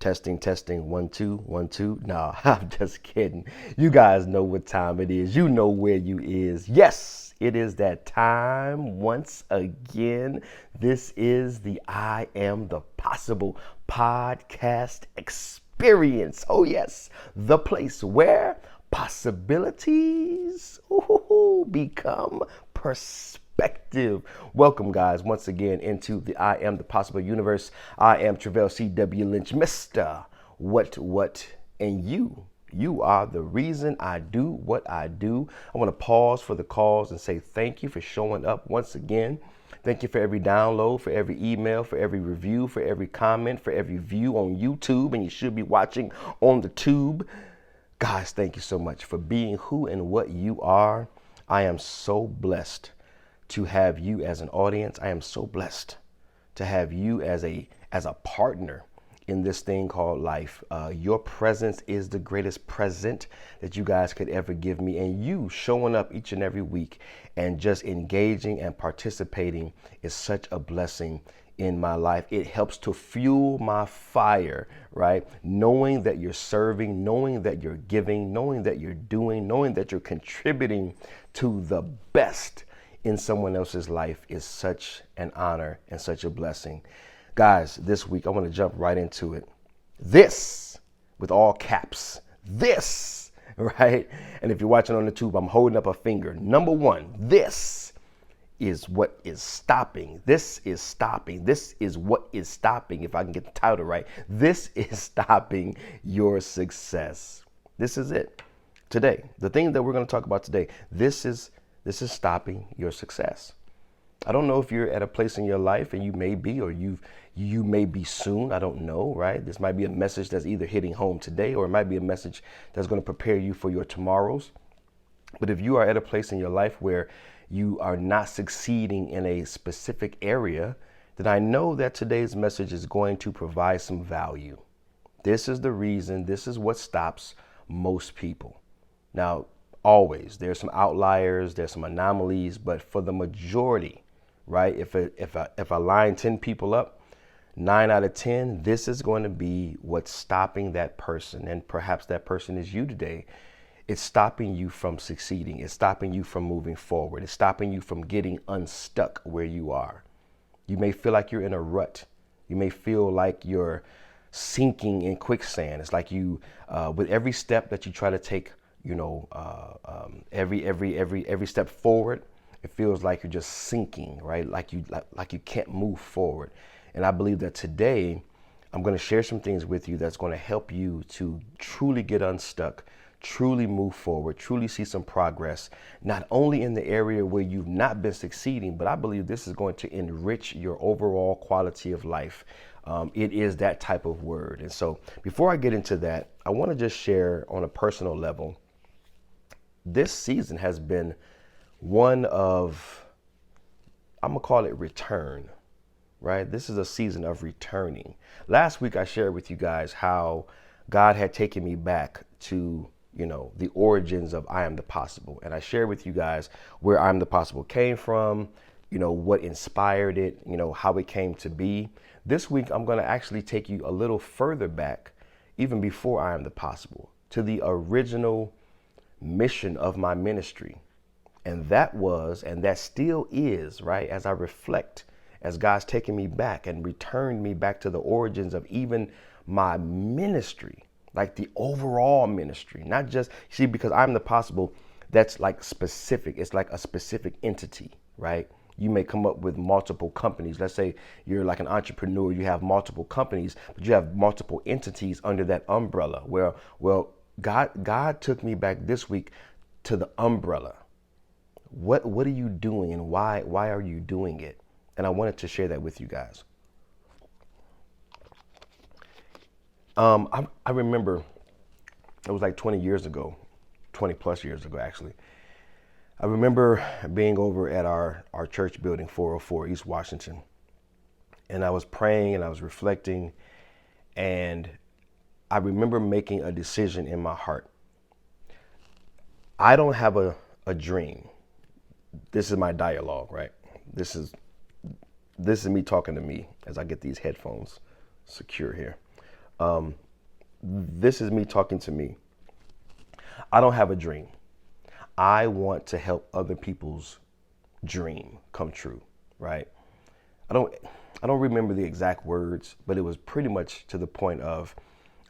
Testing, testing, 1 2 1 2. No, I'm just kidding. You guys know what time it is. You know where you is. Yes, it is that time once again. This is the I Am the Possible podcast experience. Oh yes, the place where possibilities become perspective. Welcome, guys, once again into the I Am the Possible universe. I am Travell C.W. Lynch, Mr. What, and you are the reason I do what I do. I want to pause for the calls and say thank you for showing up once again. Thank you for every download, for every email, for every review, for every comment, for every view on YouTube, and you should be watching on the tube. Guys, thank you so much for being who and what you are. I am so blessed to have you as an audience. I am so blessed to have you as a partner in this thing called life. Your presence is the greatest present that you guys could ever give me. And you showing up each and every week and just engaging and participating is such a blessing in my life. It helps to fuel my fire, right? Knowing that you're serving, knowing that you're giving, knowing that you're doing, knowing that you're contributing to the best in someone else's life is such an honor and such a blessing. Guys, this week I want to jump right into it. This, with all caps, this, right? And if you're watching on the tube, I'm holding up a finger. Number one, this is what is stopping. This is stopping. This is what is stopping. If I can get the title right, this is stopping your success. This is it. Today, the thing that we're going to talk about today, this is stopping your success. I don't know if you're at a place in your life, and you may be, or you may be soon. I don't know, right? This might be a message that's either hitting home today, or it might be a message that's going to prepare you for your tomorrows. But if you are at a place in your life where you are not succeeding in a specific area, then I know that today's message is going to provide some value. This is the reason, this is what stops most people. Now, always, there's some outliers, there's some anomalies, but for the majority, right? If I line 10 people up, 9 out of 10, this is going to be what's stopping that person. And perhaps that person is you today. It's stopping you from succeeding. It's stopping you from moving forward. It's stopping you from getting unstuck where you are. You may feel like you're in a rut. You may feel like you're sinking in quicksand. It's like you, with every step that you try to take, every step forward, it feels like you're just sinking, right? Like you can't move forward. And I believe that today I'm going to share some things with you that's going to help you to truly get unstuck, truly move forward, truly see some progress, not only in the area where you've not been succeeding, but I believe this is going to enrich your overall quality of life. It is that type of word. And so before I get into that, I want to just share on a personal level. This season has been one of, I'm going to call it return, right? This is a season of returning. Last week, I shared with you guys how God had taken me back to, the origins of I Am the Possible. And I shared with you guys where I Am the Possible came from, what inspired it, how it came to be. This week, I'm going to actually take you a little further back, even before I Am the Possible, to the original mission of my ministry. And that was, and that still is, right, as I reflect, as God's taken me back and returned me back to the origins of even my ministry, like the overall ministry, not just, see, because I'm the possible, that's like specific. It's like a specific entity, right? You may come up with multiple companies. Let's say you're like an entrepreneur, you have multiple companies, but you have multiple entities under that umbrella. Well, God took me back this week to the umbrella. What are you doing, and why are you doing it? And I wanted to share that with you guys. I remember it was like 20 years ago, 20 plus years ago, actually. I remember being over at our church building, 404 East Washington. And I was praying and I was reflecting. And I remember making a decision in my heart. I don't have a dream. This is my dialogue, right? This is me talking to me as I get these headphones secure here. This is me talking to me. I don't have a dream. I want to help other people's dream come true, right? I don't I don't remember the exact words, but it was pretty much to the point of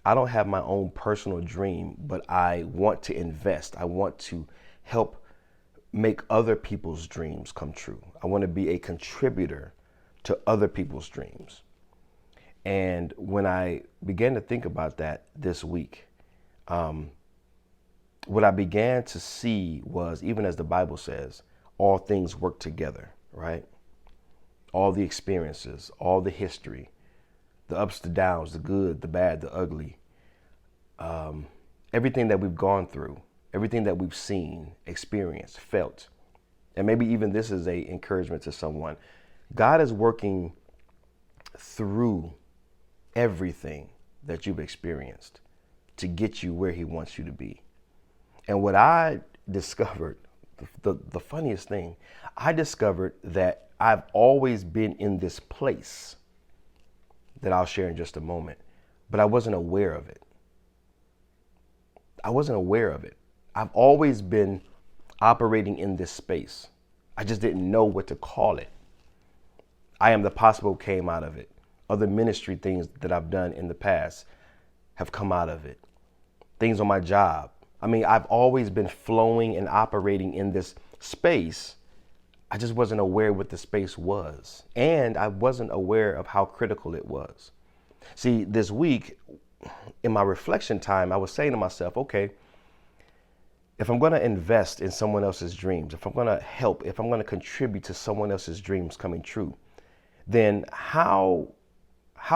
I don't have my own personal dream, but I want to invest. I want to help make other people's dreams come true. I want to be a contributor to other people's dreams. And when I began to think about that this week, what I began to see was, even as the Bible says, all things work together, right? All the experiences, all the history, the ups, the downs, the good, the bad, the ugly, everything that we've gone through, everything that we've seen, experienced, felt, and maybe even this is a encouragement to someone. God is working through everything that you've experienced to get you where he wants you to be. And what I discovered, the funniest thing, I discovered that I've always been in this place that I'll share in just a moment, but I wasn't aware of it. I wasn't aware of it. I've always been operating in this space. I just didn't know what to call it. iAMthepossible came out of it. Other ministry things that I've done in the past have come out of it. Things on my job. I mean, I've always been flowing and operating in this space. I just wasn't aware what the space was. And I wasn't aware of how critical it was. See, this week, in my reflection time, I was saying to myself, okay, if I'm going to invest in someone else's dreams, if I'm going to help, if I'm going to contribute to someone else's dreams coming true, then how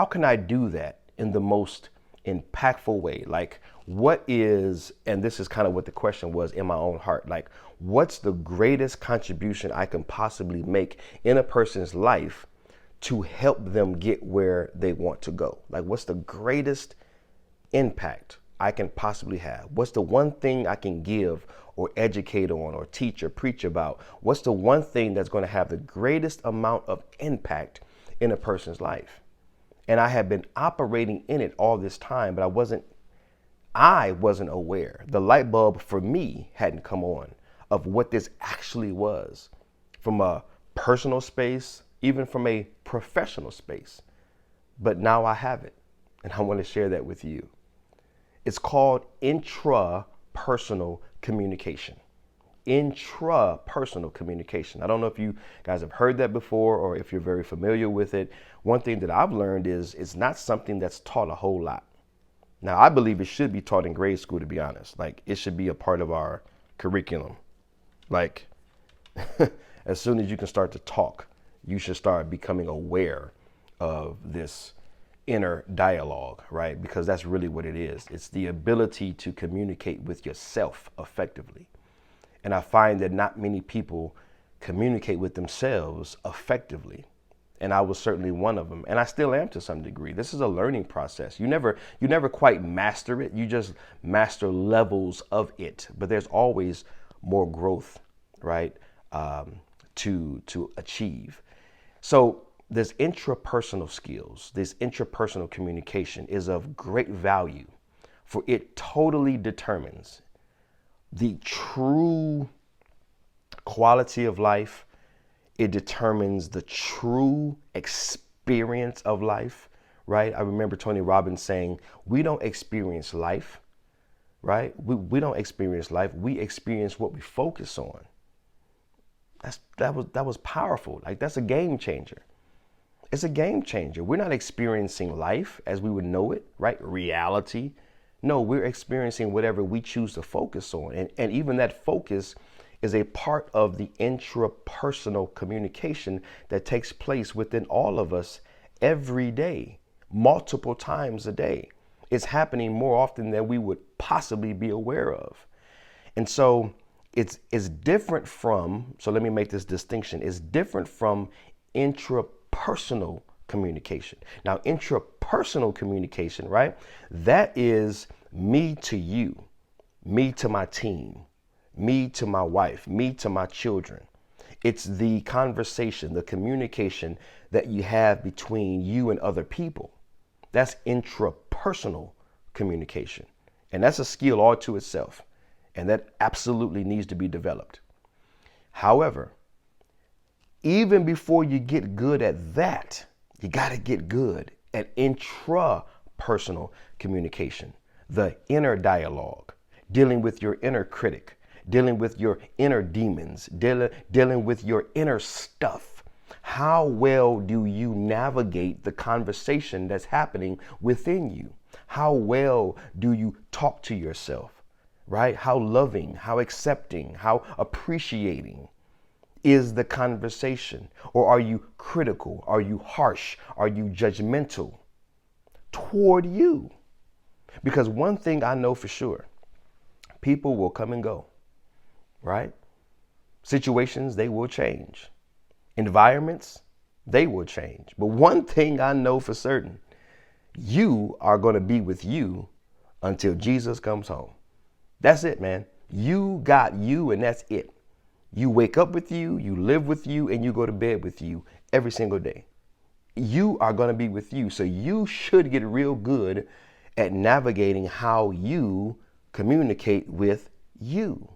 can I do that in the most impactful way? Like, what is, and this is kind of what the question was in my own heart, like, what's the greatest contribution I can possibly make in a person's life to help them get where they want to go? Like, what's the greatest impact I can possibly have? What's the one thing I can give or educate on or teach or preach about? What's the one thing that's going to have the greatest amount of impact in a person's life? And I had been operating in it all this time, but I wasn't aware. The light bulb for me hadn't come on of what this actually was from a personal space, even from a professional space. But now I have it, and I want to share that with you. It's called intrapersonal communication. Intrapersonal communication. I don't know if you guys have heard that before or if you're very familiar with it. One thing that I've learned is it's not something that's taught a whole lot. Now, I believe it should be taught in grade school, to be honest. Like, it should be a part of our curriculum. Like, as soon as you can start to talk, you should start becoming aware of this inner dialogue, right? Because that's really what it is. It's the ability to communicate with yourself effectively. And I find that not many people communicate with themselves effectively. And I was certainly one of them. And I still am to some degree. This is a learning process. You never quite master it. You just master levels of it. But there's always more growth, right, to achieve. So this intrapersonal skills, this intrapersonal communication is of great value, for it totally determines the true quality of life. It determines the true experience of life, right? I remember Tony Robbins saying, we don't experience life, right? We don't experience life. We experience what we focus on. That was powerful. Like, that's a game changer. It's a game changer. We're not experiencing life as we would know it, right? Reality. No, we're experiencing whatever we choose to focus on. And even that focus is a part of the intrapersonal communication that takes place within all of us every day, multiple times a day. It's happening more often than we would possibly be aware of. And so it's different from, so let me make this distinction, it's different from intrapersonal communication. Now, intrapersonal communication, right? That is me to you, me to my team, me to my wife, me to my children. It's the conversation, the communication that you have between you and other people. That's intrapersonal. interpersonal communication. And that's a skill all to itself. And that absolutely needs to be developed. However, even before you get good at that, you got to get good at intrapersonal communication, the inner dialogue, dealing with your inner critic, dealing with your inner demons, dealing with your inner stuff. How well do you navigate the conversation that's happening within you? How well do you talk to yourself, right? How loving, how accepting, how appreciating is the conversation? Or are you critical? Are you harsh? Are you judgmental toward you? Because one thing I know for sure, people will come and go, right? Situations, they will change. Environments, they will change. But one thing I know for certain, you are going to be with you until Jesus comes home. That's it, man. You got you, and that's it. You wake up with you, you live with you, and you go to bed with you every single day. You are going to be with you. So you should get real good at navigating how you communicate with you.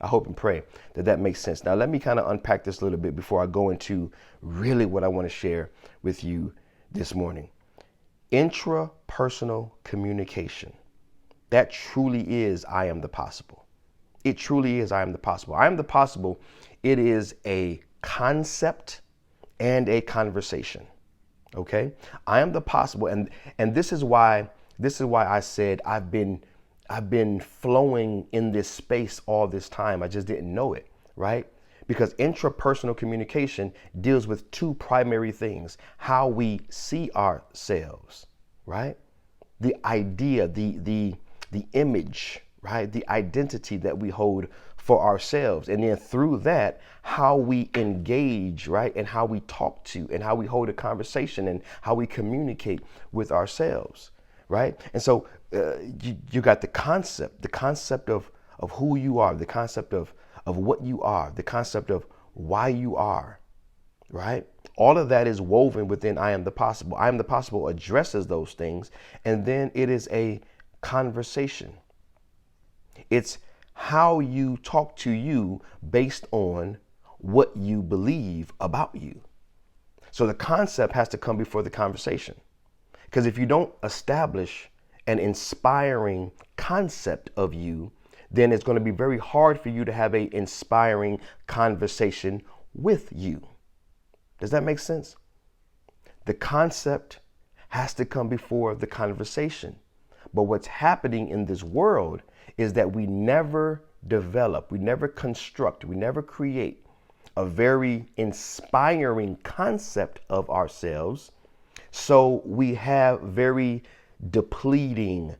I hope and pray that that makes sense. Now, let me kind of unpack this a little bit before I go into really what I want to share with you this morning. Intrapersonal communication. That truly is I Am the Possible. It truly is I Am the Possible. I Am the Possible. It is a concept and a conversation. Okay? I am the possible. And this is why I said I've been flowing in this space all this time. I just didn't know it, right? Because intrapersonal communication deals with two primary things: how we see ourselves, right? The idea, the image, right? The identity that we hold for ourselves. And then through that, how we engage, right? And how we talk to, and how we hold a conversation, and how we communicate with ourselves, right? And so you got the concept of who you are, the concept of what you are, the concept of why you are, right? All of that is woven within I Am the Possible. I Am the Possible addresses those things, and then it is a conversation. It's how you talk to you based on what you believe about you. So the concept has to come before the conversation. Because if you don't establish an inspiring concept of you, then it's going to be very hard for you to have an inspiring conversation with you. Does that make sense? The concept has to come before the conversation. But what's happening in this world is that we never develop, we never construct, we never create a very inspiring concept of ourselves. So we have very depleting,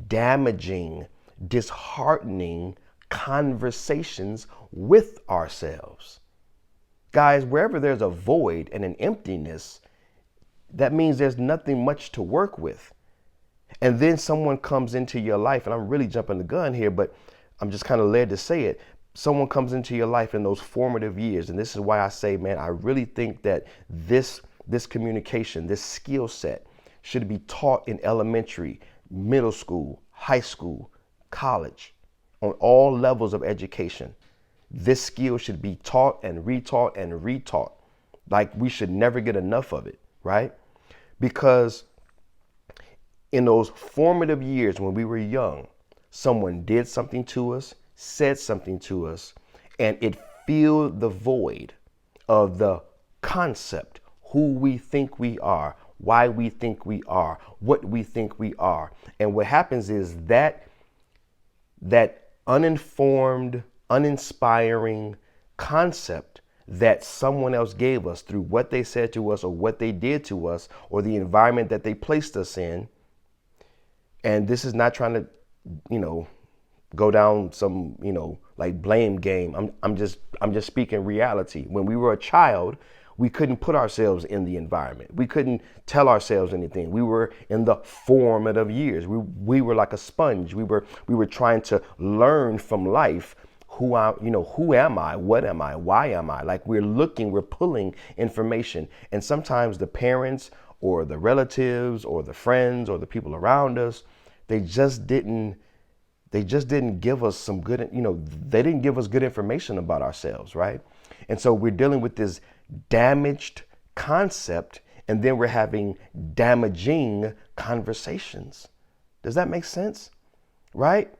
damaging, disheartening conversations with ourselves. Guys, wherever there's a void and an emptiness, that means there's nothing much to work with. And then someone comes into your life, and I'm really jumping the gun here, but I'm just kind of led to say it. Someone comes into your life in those formative years. And this is why I say, man, I really think that this communication, this skill set should be taught in elementary, middle school, high school, college, on all levels of education. This skill should be taught and retaught and retaught. Like, we should never get enough of it, right? Because in those formative years when we were young, someone did something to us, said something to us, and it filled the void of the concept, who we think we are, why we think we are, what we think we are. And what happens is that uninformed, uninspiring concept that someone else gave us through what they said to us or what they did to us or the environment that they placed us in. And this is not trying to, go down some, like blame game. I'm just speaking reality. When we were a child, we couldn't put ourselves in the environment. We couldn't tell ourselves anything. We were in the formative years. We were like a sponge. We were trying to learn from life who am I? What am I? Why am I? Like we're pulling information. And sometimes the parents or the relatives or the friends or the people around us, they just didn't give us some good, they didn't give us good information about ourselves, right? And so we're dealing with this damaged concept, and then we're having damaging conversations. Does that make sense? Right?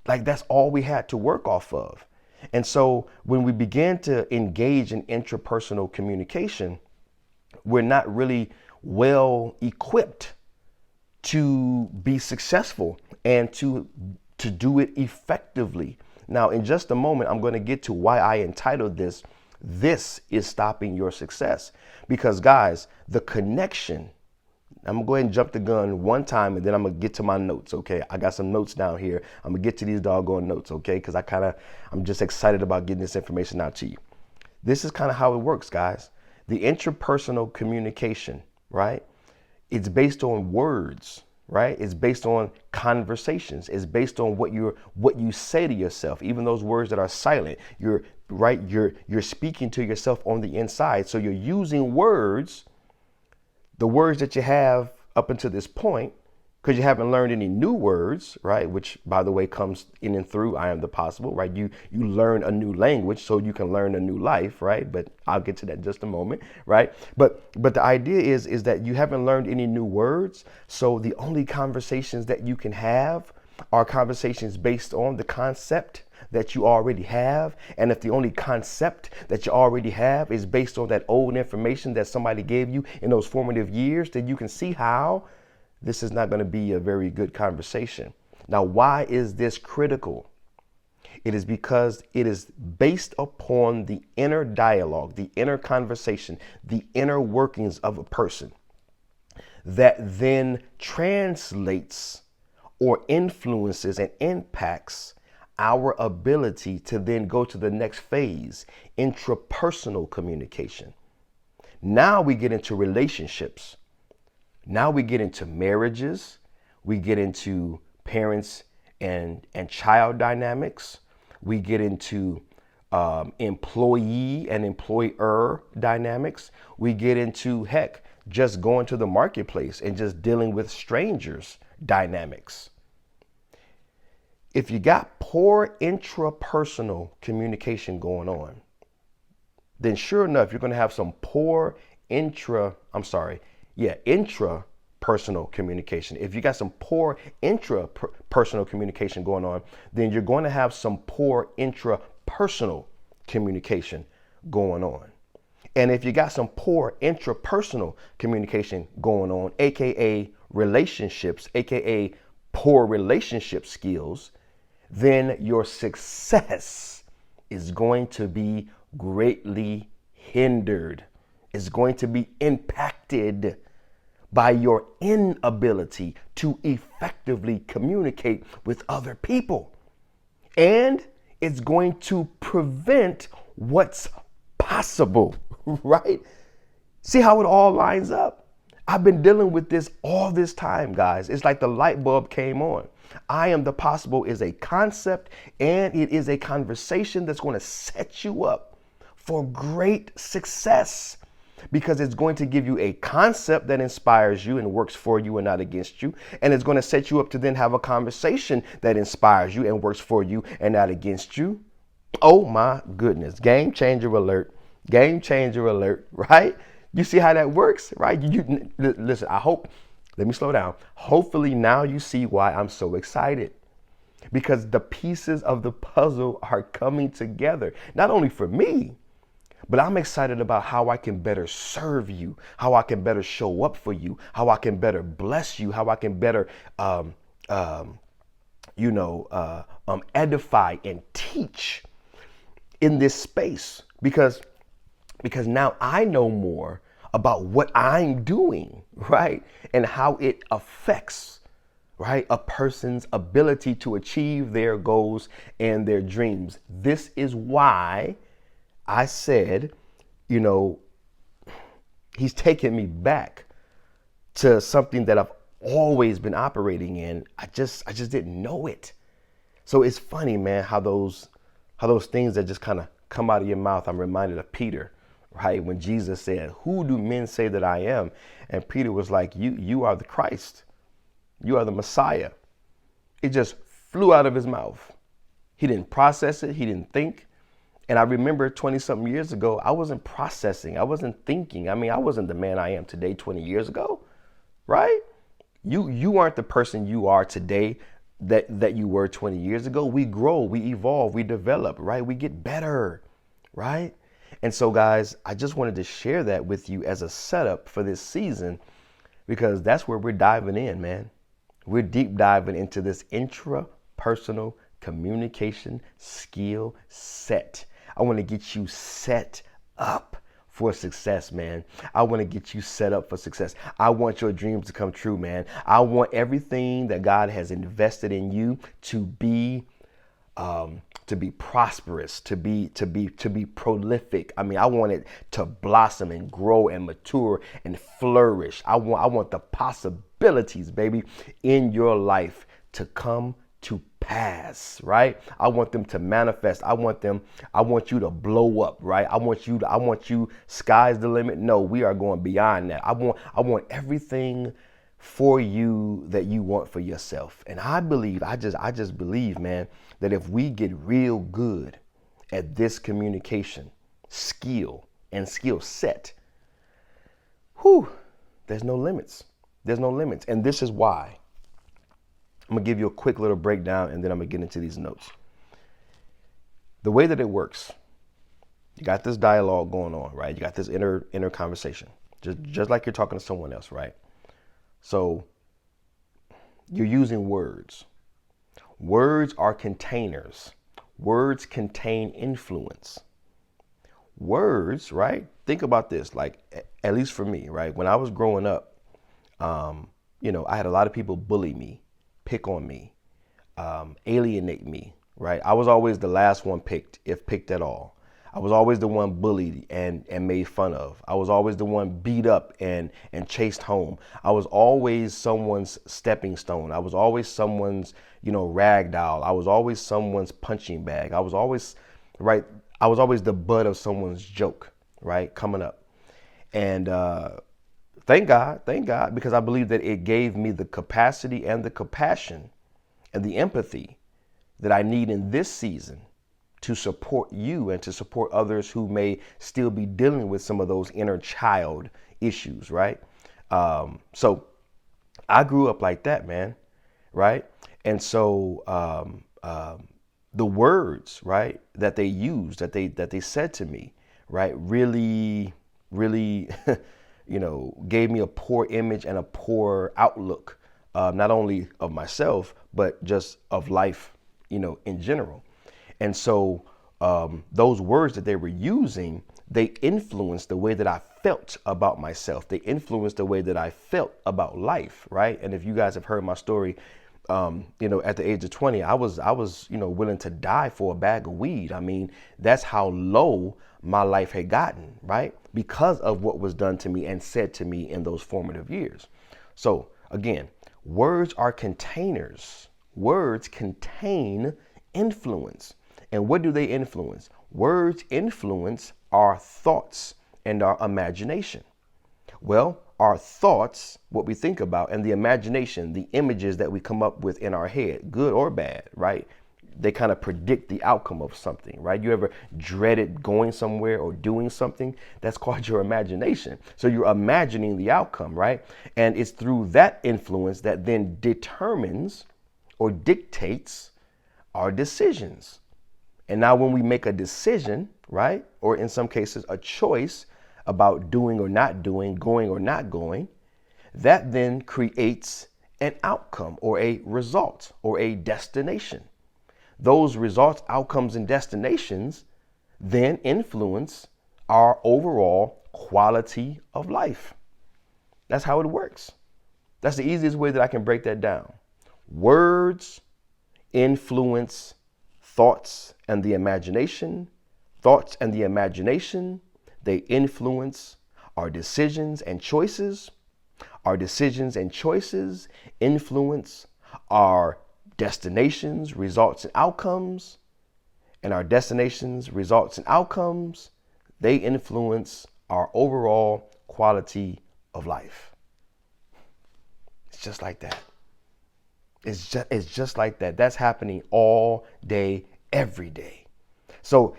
Like that's all we had to work off of. And so when we began to engage in intrapersonal communication, we're not really well equipped to be successful and to do it effectively. Now, in just a moment, I'm going to get to why I entitled This is Stopping Your Success. Because guys, the connection, I'm gonna go ahead and jump the gun one time and then I'm gonna get to my notes, okay? I got some notes down here. I'm gonna get to these doggone notes, okay? Because I'm just excited about getting this information out to you. This is kind of how it works, guys. The intrapersonal communication, right? It's based on words, right? It's based on conversations. It's based on what you say to yourself, even those words that are silent. You're speaking to yourself on the inside. So you're using words, the words that you have up until this point, because you haven't learned any new words, right? Which, by the way, comes in and through iAMthepossible, right? You learn a new language so you can learn a new life, right? But I'll get to that in just a moment, right? But the idea is that you haven't learned any new words, so the only conversations that you can have are conversations based on the concept that you already have. And if the only concept that you already have is based on that old information that somebody gave you in those formative years, then you can see how this is not going to be a very good conversation. Now, why is this critical? It is because it is based upon the inner dialogue, the inner conversation, the inner workings of a person that then translates or influences and impacts our ability to then go to the next phase, intrapersonal communication. Now we get into relationships. Now we get into marriages. We get into parents and child dynamics. We get into employee and employer dynamics. We get into, heck, just going to the marketplace and just dealing with strangers dynamics. If you got poor intrapersonal communication going on, then sure enough, you're going to have some poor intrapersonal communication. If you got some poor intrapersonal communication going on, then you're going to have some poor intrapersonal communication going on. And if you got some poor intrapersonal communication going on, aka relationships, aka poor relationship skills, then your success is going to be greatly hindered. It's going to be impacted by your inability to effectively communicate with other people. And it's going to prevent what's possible, right? See how it all lines up? I've been dealing with this all this time, guys. It's like the light bulb came on. iAMthepossible is a concept and it is a conversation that's going to set you up for great success, because it's going to give you a concept that inspires you and works for you and not against you. And it's going to set you up to then have a conversation that inspires you and works for you and not against you. Oh my goodness. Game changer alert. Game changer alert, right? You see how that works, right? Listen, let me slow down. Hopefully now you see why I'm so excited, because the pieces of the puzzle are coming together, not only for me, but I'm excited about how I can better serve you, how I can better show up for you, how I can better bless you, how I can better, edify and teach in this space, because now I know more about what I'm doing, right? And how it affects, right, a person's ability to achieve their goals and their dreams. This is why I said, he's taking me back to something that I've always been operating in. I just didn't know it. So it's funny, man, how those things that just kind of come out of your mouth. I'm reminded of Peter, right? When Jesus said, "Who do men say that I am?" And Peter was like, you are the Christ. You are the Messiah. It just flew out of his mouth. He didn't process it. He didn't think. And I remember 20 something years ago, I wasn't processing. I wasn't thinking. I mean, I wasn't the man I am today 20 years ago, right? You aren't the person you are today that you were 20 years ago. We grow, we evolve, we develop, right? We get better, right? And so, guys, I just wanted to share that with you as a setup for this season, because that's where we're diving in, man. We're deep diving into this intrapersonal communication skill set. I want to get you set up for success, man. I want to get you set up for success. I want your dreams to come true, man. I want everything that God has invested in you to be prosperous, to be prolific. I mean, I want it to blossom and grow and mature and flourish. I want the possibilities, baby, in your life to come to pass, right? I want them to manifest. I want you to blow up, right? I want you, sky's the limit. No, we are going beyond that. I want everything for you that you want for yourself. And I just believe, man, that if we get real good at this communication skill and skill set, there's no limits. There's no limits. And this is why. I'm going to give you a quick little breakdown, and then I'm going to get into these notes. The way that it works, you got this dialogue going on, right? You got this inner conversation, just like you're talking to someone else, right? So you're using words. Words are containers. Words contain influence. Words, right? Think about this, like, at least for me, right? When I was growing up, I had a lot of people bully me, pick on me, alienate me, right? I was always the last one picked, if picked at all. I was always the one bullied and made fun of. I was always the one beat up and chased home. I was always someone's stepping stone. I was always someone's, rag doll. I was always someone's punching bag. I was always the butt of someone's joke, right? Coming up. And thank God, because I believe that it gave me the capacity and the compassion and the empathy that I need in this season to support you and to support others who may still be dealing with some of those inner child issues, right? So I grew up like that, man, right? And so the words, right, that they used, that they said to me, right, really gave me a poor image and a poor outlook, not only of myself, but just of life, in general. And so those words that they were using, they influenced the way that I felt about myself. They influenced the way that I felt about life, right? And if you guys have heard my story, at the age of 20, I was willing to die for a bag of weed. I mean, that's how low my life had gotten, right? Because of what was done to me and said to me in those formative years. So again, words are containers. Words contain influence. And what do they influence? Words influence our thoughts and our imagination. Well, our thoughts, what we think about, and the imagination, the images that we come up with in our head, good or bad, right? They kind of predict the outcome of something, right? You ever dreaded going somewhere or doing something? That's called your imagination. So you're imagining the outcome, right? And it's through that influence that then determines or dictates our decisions. And now when we make a decision, right, or in some cases a choice about doing or not doing, going or not going, that then creates an outcome or a result or a destination. Those results, outcomes, and destinations then influence our overall quality of life. That's how it works. That's the easiest way that I can break that down. Words influence thoughts and the imagination. Thoughts and the imagination, they influence our decisions and choices. Our decisions and choices influence our destinations, results, and outcomes. And our destinations, results, and outcomes They influence our overall quality of life. It's just like that. It's just like that. That's happening all day, every day. So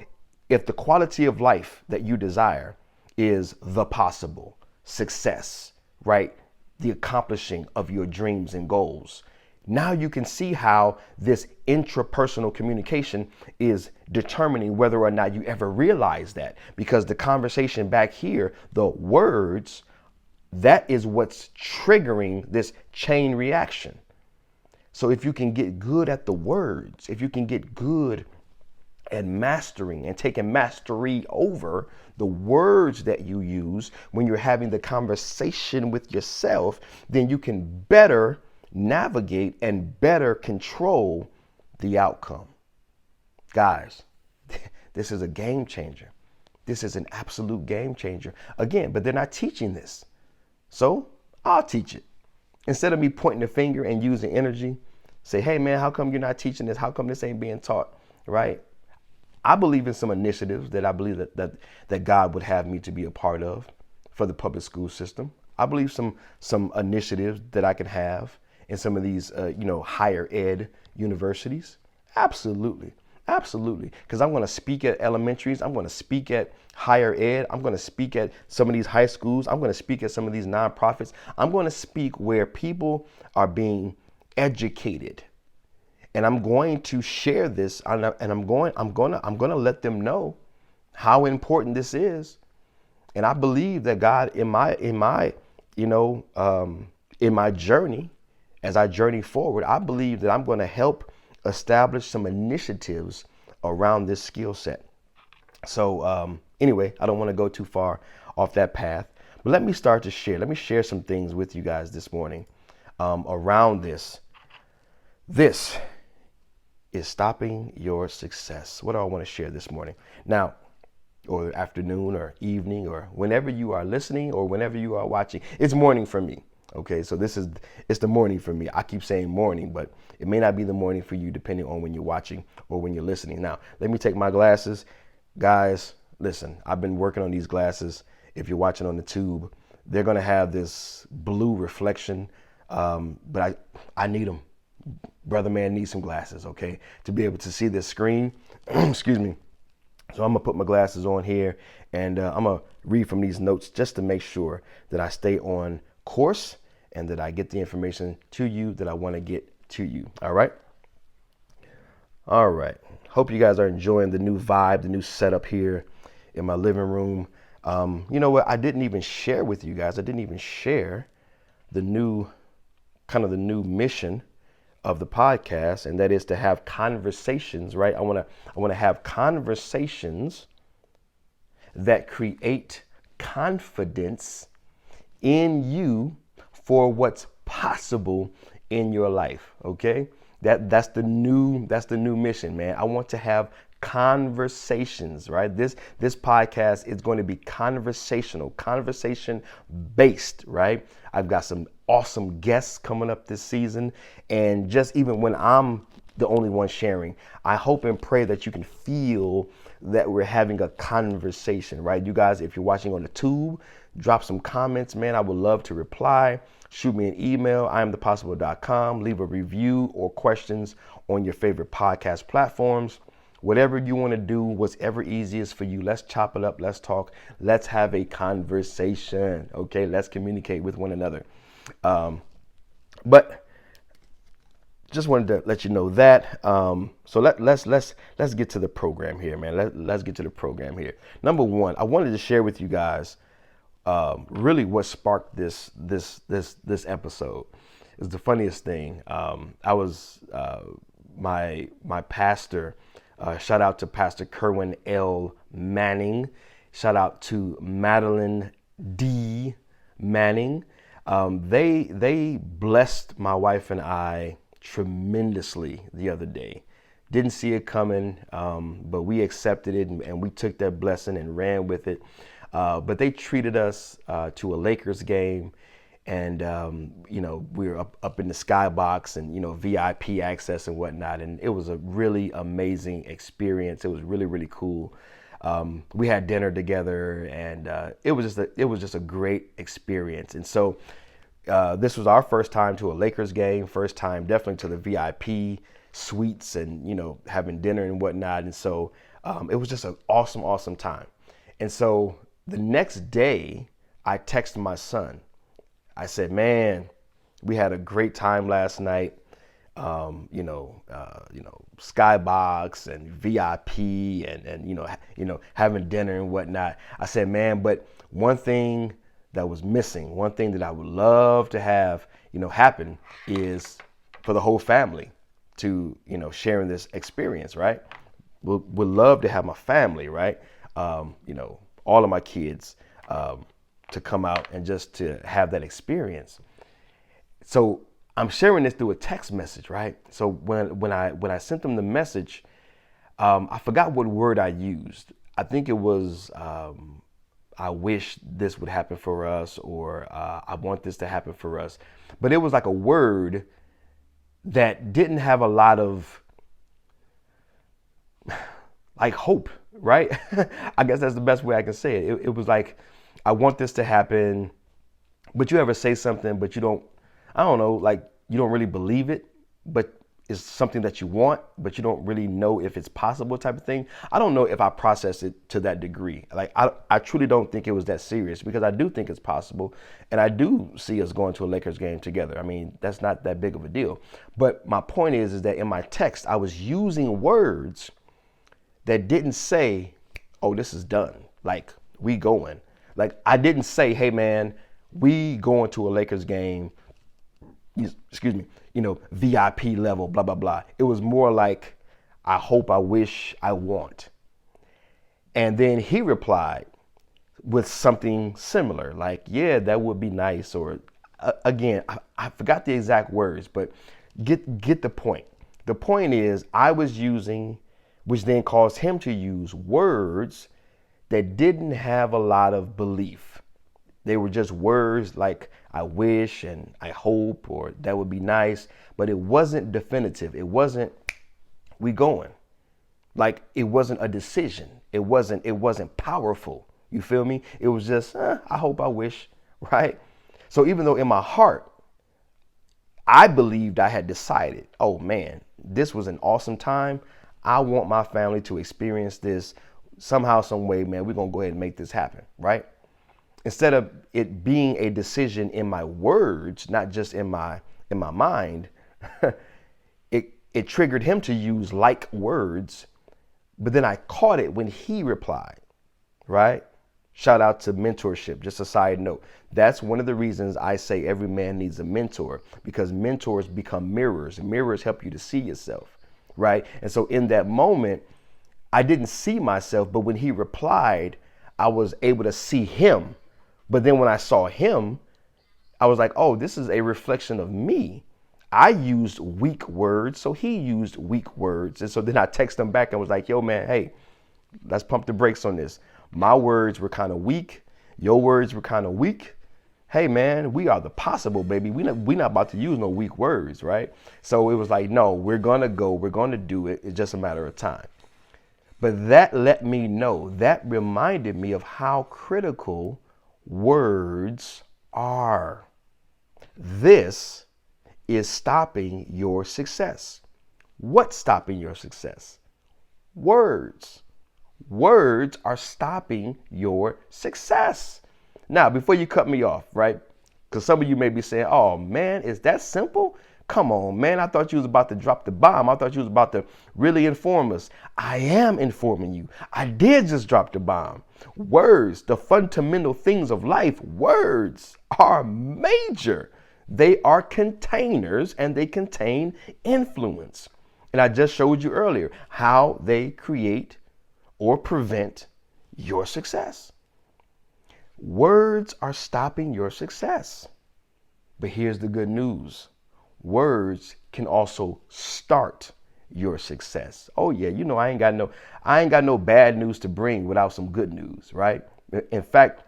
if the quality of life that you desire is the possible success, right? The accomplishing of your dreams and goals. Now you can see how this intrapersonal communication is determining whether or not you ever realize that, because the conversation back here, the words, that is what's triggering this chain reaction. So if you can get good at the words, if you can get good at mastering and taking mastery over the words that you use when you're having the conversation with yourself, then you can better navigate and better control the outcome. Guys, this is a game changer. This is an absolute game changer. Again, but they're not teaching this. So I'll teach it. Instead of me pointing the finger and using energy, say, hey man, how come you're not teaching this? How come this ain't being taught? Right? I believe in some initiatives that I believe that God would have me to be a part of for the public school system. I believe some initiatives that I can have in some of these higher ed universities. Absolutely. Absolutely. Because I'm going to speak at elementaries. I'm going to speak at higher ed. I'm going to speak at some of these high schools. I'm going to speak at some of these nonprofits. I'm going to speak where people are being educated. And I'm going to share this, and I'm going to let them know how important this is. And I believe that God, in my journey, as I journey forward, I believe that I'm going to help establish some initiatives around this skill set. So anyway, I don't want to go too far off that path, but let me start to share. Let me share some things with you guys this morning around this. This is stopping your success. What do I want to share this morning? Now, or afternoon or evening or whenever you are listening or whenever you are watching. It's morning for me. Okay, so it's the morning for me. I keep saying morning, but it may not be the morning for you depending on when you're watching or when you're listening. Now, let me take my glasses. Guys, listen, I've been working on these glasses. If you're watching on the tube, they're going to have this blue reflection, but I need them. Brother man needs some glasses, okay, to be able to see this screen. Excuse me. So I'm going to put my glasses on here and I'm going to read from these notes just to make sure that I stay on course and that I get the information to you that I want to get to you. All right. All right. Hope you guys are enjoying the new vibe, the new setup here in my living room. You know what? I didn't even share with you guys. I didn't even share the new mission of the podcast, and that is to have conversations, right? I want to have conversations that create confidence in you for what's possible in your life. Okay? That's the new mission, man. I want to have conversations, right? This podcast is going to be conversational, conversation based, right? I've got some awesome guests coming up this season, and just even when I'm the only one sharing, I hope and pray that you can feel that we're having a conversation, right? You guys, if you're watching on the tube, drop some comments, man. I would love to reply. Shoot me an email, iamthepossible.com. Leave a review or questions on your favorite podcast platforms. Whatever you want to do, whatever easiest for you. Let's chop it up. Let's talk. Let's have a conversation. Okay, let's communicate with one another. But just wanted to let you know that. So let's get to the program here, man. Let's get to the program here. Number one, I wanted to share with you guys really what sparked this episode. It was the funniest thing. I was my pastor. Shout out to Pastor Kerwin L. Manning. Shout out to Madeline D. Manning. They blessed my wife and I tremendously the other day. Didn't see it coming, but we accepted it and we took that blessing and ran with it. But they treated us to a Lakers game. And, we were up in the skybox and, VIP access and whatnot. And it was a really amazing experience. It was really, really cool. we had dinner together, and it was just a great experience. And so this was our first time to a Lakers game, first time definitely to the VIP suites, and having dinner and whatnot. And so it was just an awesome time. And so the next day, I texted my son. I said, "Man, we had a great time last night. Skybox and VIP, and having dinner and whatnot." I said, "Man, but one thing that was missing, one thing that I would love to have, happen is for the whole family to, sharing this experience, right? Would love to have my family, right? All of my kids to come out and just to have that experience." So I'm sharing this through a text message, right? So when I sent them the message, I forgot what word I used. I think it was I wish this would happen for us, or I want this to happen for us. But it was like a word that didn't have a lot of like hope, right? I guess that's the best way I can say it. It was like, I want this to happen, but you ever say something, but you don't, I don't know, like you don't really believe it, but it's something that you want, but you don't really know if it's possible type of thing. I don't know if I processed it to that degree. Like I truly don't think it was that serious, because I do think it's possible. And I do see us going to a Lakers game together. I mean, that's not that big of a deal. But my point is that in my text, I was using words that didn't say, "Oh, this is done. Like we going." Like I didn't say, "Hey man, we going to a Lakers game, excuse me, VIP level, blah, blah, blah." It was more like, "I hope, I wish, I want." And then he replied with something similar, like, "Yeah, that would be nice." Or again, I forgot the exact words, but get the point. The point is, I was using, which then caused him to use words that didn't have a lot of belief. They were just words like "I wish" and "I hope" or "that would be nice," but it wasn't definitive. It wasn't "we going." Like it wasn't a decision. It wasn't powerful. You feel me? It was just "I hope, I wish," right? So even though in my heart I believed I had decided, "Oh man, this was an awesome time. I want my family to experience this somehow, some way, man. We're gonna go ahead and make this happen," right? Instead of it being a decision in my words, not just in my mind, it triggered him to use like words. But then I caught it when he replied, right? Shout out to mentorship. Just a side note. That's one of the reasons I say every man needs a mentor, because mentors become mirrors. Mirrors help you to see yourself, right? And so in that moment, I didn't see myself, but when he replied, I was able to see him. But then when I saw him, I was like, "Oh, this is a reflection of me." I used weak words, so he used weak words. And so then I texted him back and was like, "Yo, man, hey, let's pump the brakes on this. My words were kind of weak. Your words were kind of weak. Hey, man, we are the possible, baby. We not about to use no weak words," right? So it was like, no, we're going to go. We're going to do it. It's just a matter of time. But that let me know, that reminded me of how critical words are. This is stopping your success. What's stopping your success? Words. Words are stopping your success. Now, before you cut me off, right? Because some of you may be saying, "Oh man, is that simple? Come on, man. I thought you was about to drop the bomb. I thought you was about to really inform us." I am informing you. I did just drop the bomb. Words, the fundamental things of life, words are major. They are containers, and they contain influence. And I just showed you earlier how they create or prevent your success. Words are stopping your success. But here's the good news. Words can also start your success. Oh yeah, I ain't got no bad news to bring without some good news, right? In fact,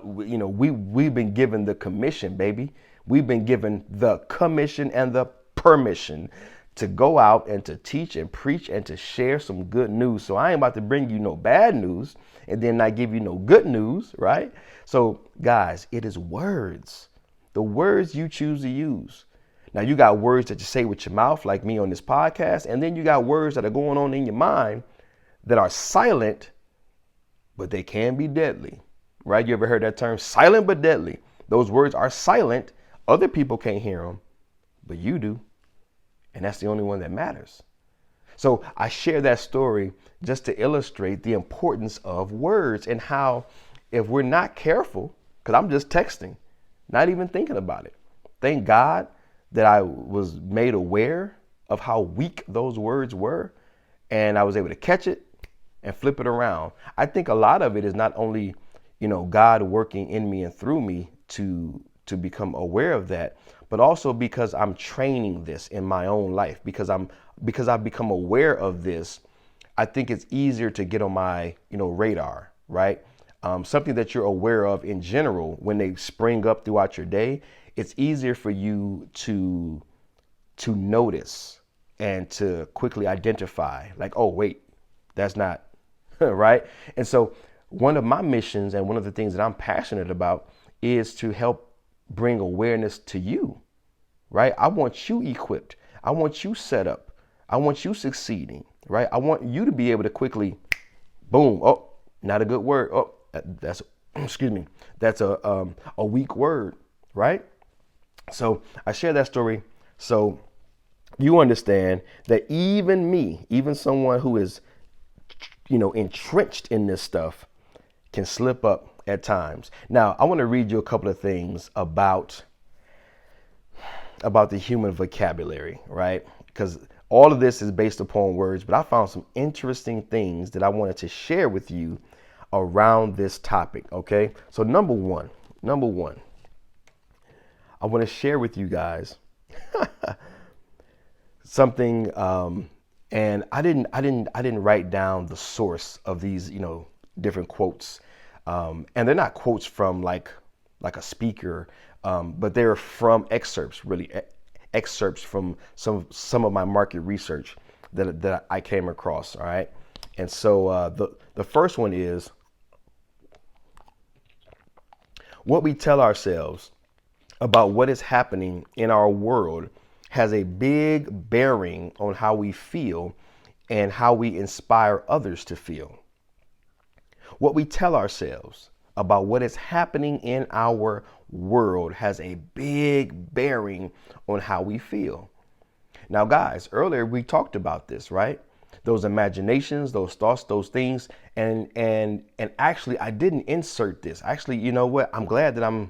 we've been given the commission, baby. We've been given the commission and the permission to go out and to teach and preach and to share some good news. So I ain't about to bring you no bad news and then not give you no good news, right? So guys, it is words, the words you choose to use. Now you got words that you say with your mouth, like me on this podcast, and then you got words that are going on in your mind that are silent, but they can be deadly, right? You ever heard that term, silent but deadly? Those words are silent. Other people can't hear them, but you do. And that's the only one that matters. So I share that story just to illustrate the importance of words and how if we're not careful, because I'm just texting, not even thinking about it. Thank God that I was made aware of how weak those words were, and I was able to catch it and flip it around. I think a lot of it is not only, God working in me and through me to become aware of that, but also because I'm training this in my own life, because I've become aware of this. I think it's easier to get on my, radar, right? Something that you're aware of in general, when they spring up throughout your day, it's easier for you to notice and to quickly identify, like, oh, wait, that's not right. And so one of my missions and one of the things that I'm passionate about is to help bring awareness to you, right? I want you equipped. I want you set up. I want you succeeding, right? I want you to be able to quickly, boom. Oh, not a good word. Oh, that's, excuse me. That's a weak word, right? So I share that story so you understand that even me, even someone who is, entrenched in this stuff, can slip up at times. Now, I want to read you a couple of things about the human vocabulary, right? Because all of this is based upon words, but I found some interesting things that I wanted to share with you around this topic, okay? So number one, I want to share with you guys something, and I didn't write down the source of these, different quotes, and they're not quotes from like a speaker, but they're from excerpts, really excerpts from some of my market research that I came across. All right, and so the first one is, what we tell ourselves about what is happening in our world has a big bearing on how we feel and how we inspire others to feel. What we tell ourselves about what is happening in our world has a big bearing on how we feel. Now, guys, earlier we talked about this, right? Those imaginations, those thoughts, those things. And actually, I didn't insert this. Actually, you know what? I'm glad that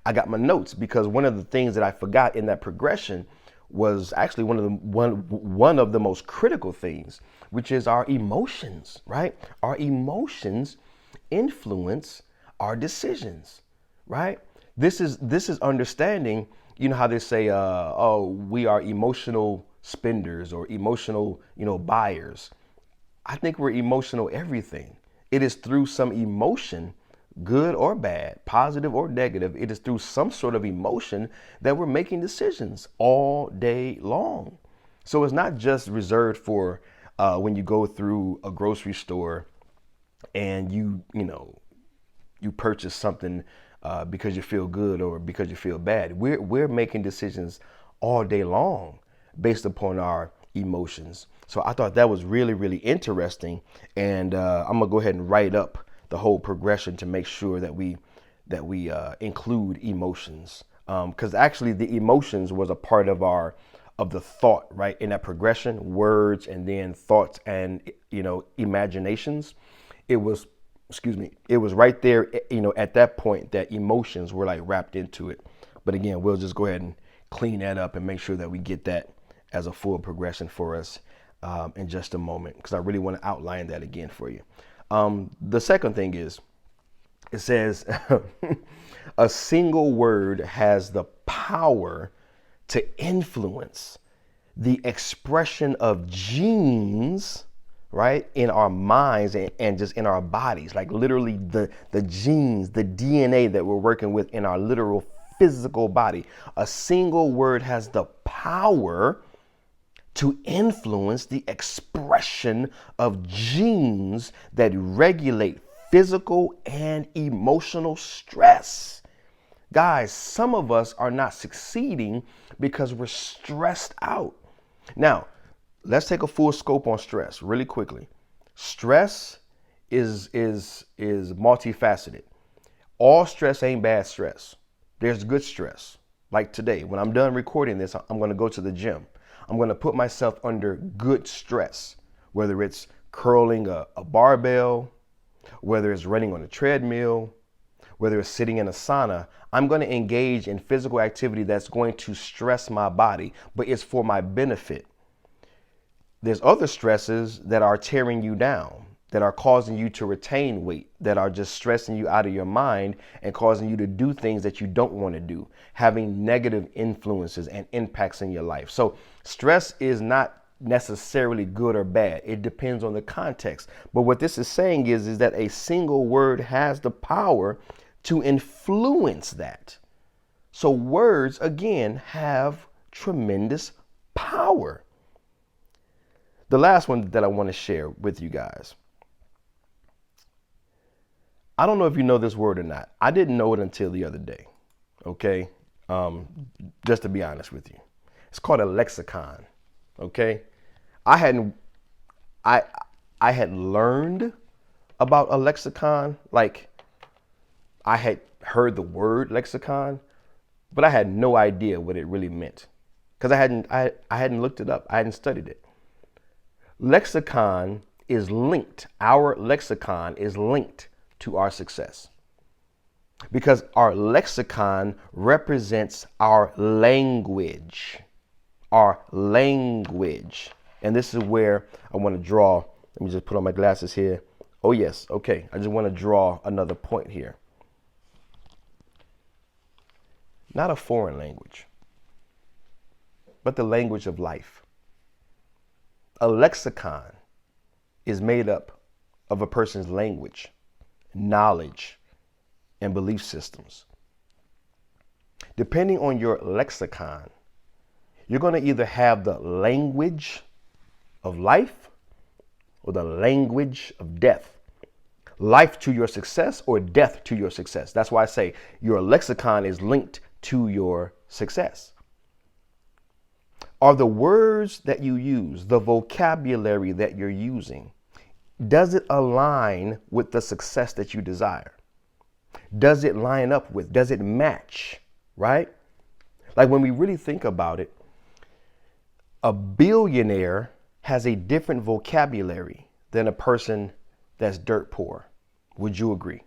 I got my notes, because one of the things that I forgot in that progression was actually one of the most critical things, which is our emotions, right? Our emotions influence our decisions, right? This is understanding, how they say, we are emotional spenders or emotional, buyers. I think we're emotional everything. It is through some emotion, good or bad, positive or negative. It is through some sort of emotion that we're making decisions all day long. So it's not just reserved for when you go through a grocery store and you purchase something because you feel good or because you feel bad. We're making decisions all day long based upon our emotions. So I thought that was really, really interesting. And I'm gonna go ahead and write up the whole progression to make sure that we include emotions, because actually the emotions was a part of the thought, right? In that progression, words and then thoughts and imaginations. It was right there, at that point that emotions were like wrapped into it. But again, we'll just go ahead and clean that up and make sure that we get that as a full progression for us in just a moment, because I really want to outline that again for you. The second thing is, it says a single word has the power to influence the expression of genes, right, in our minds and just in our bodies, like literally the genes, the DNA that we're working with in our literal physical body. A single word has the power to influence the expression of genes that regulate physical and emotional stress. Guys, some of us are not succeeding because we're stressed out. Now, let's take a full scope on stress really quickly. Stress is multifaceted. All stress ain't bad stress. There's good stress. Like today, when I'm done recording this, I'm going to go to the gym. I'm going to put myself under good stress, whether it's curling a barbell, whether it's running on a treadmill, whether it's sitting in a sauna. I'm going to engage in physical activity that's going to stress my body, but it's for my benefit. There's other stresses that are tearing you down, that are causing you to retain weight, that are just stressing you out of your mind and causing you to do things that you don't want to do, having negative influences and impacts in your life. So stress is not necessarily good or bad. It depends on the context. But what this is saying is that a single word has the power to influence that. So words, again, have tremendous power. The last one that I want to share with you guys. I don't know if you know this word or not. I didn't know it until the other day. Okay. Just to be honest with you, it's called a lexicon. Okay. I had learned about a lexicon. Like I had heard the word lexicon, but I had no idea what it really meant because I hadn't looked it up. I hadn't studied it. Lexicon is linked. Our lexicon is linked to our success because our lexicon represents our language, And this is where I want to draw. Let me just put on my glasses here. Oh, yes. Okay. I just want to draw another point here. Not a foreign language, but the language of life. A lexicon is made up of a person's language, knowledge, and belief systems. Depending on your lexicon, you're going to either have the language of life or the language of death. Life to your success or death to your success. That's why I say your lexicon is linked to your success. Are the words that you use, the vocabulary that you're using, does it align with the success that you desire? Does it line up with, does it match, right? Like when we really think about it, a billionaire has a different vocabulary than a person that's dirt poor. Would you agree?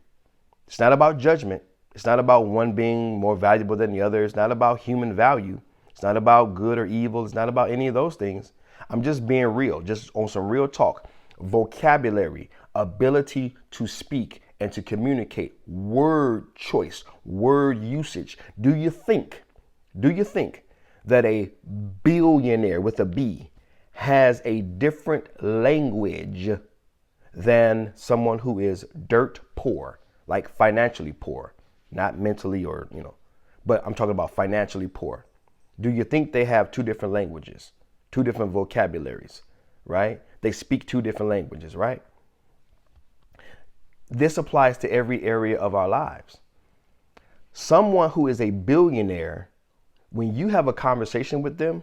It's not about judgment. It's not about one being more valuable than the other. It's not about human value. It's not about good or evil. It's not about any of those things. I'm just being real, just on some real talk. Vocabulary, ability to speak and to communicate, word choice, word usage. Do you think that a billionaire with a B has a different language than someone who is dirt poor, like financially poor, not mentally or, but I'm talking about financially poor? Do you think they have two different languages, two different vocabularies, right? They speak two different languages, right? This applies to every area of our lives. Someone who is a billionaire, when you have a conversation with them,